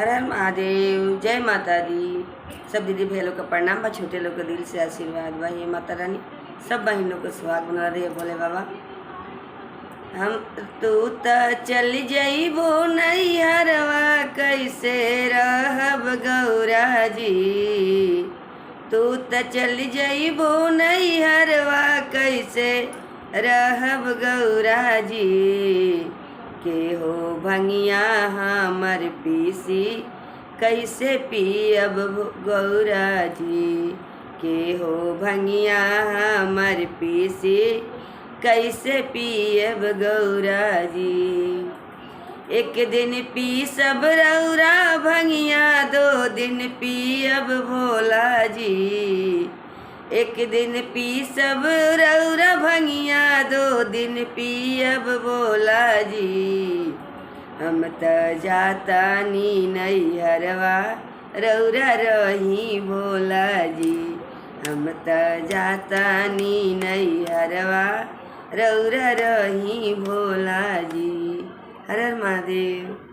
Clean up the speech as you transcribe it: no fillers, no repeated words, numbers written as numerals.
हर हर महादेव। जय माता दी। सब दीदी भैया का प्रणाम बा, छोटे लोग को दिल से आशीर्वाद बा। ये माता रानी सब बहनों को सुहाग बना रही है भोले बाबा। हम तू त चल जइबो नैहरवा कैसे रहब गौरा जी। तू त चल जइबो नैहरवा कैसे रहब गौरा जी। के हो भंगिया हमर पीसी कैसे पियब गौरा जी। के हो भंगिया हमर पीसी कैसे पियब गौरा जी। एक दिन पी सब रौरा भंगिया, 2 दिन पियब भोला जी। एक दिन पी सब रौरा भंगिया, 2 दिन पियब भोला जी। हम त जातानी नैहरवा रौरा रही भोला जी। हम त जातानी नैहरवा रौरा रही भोला जी। हर हर महादेव।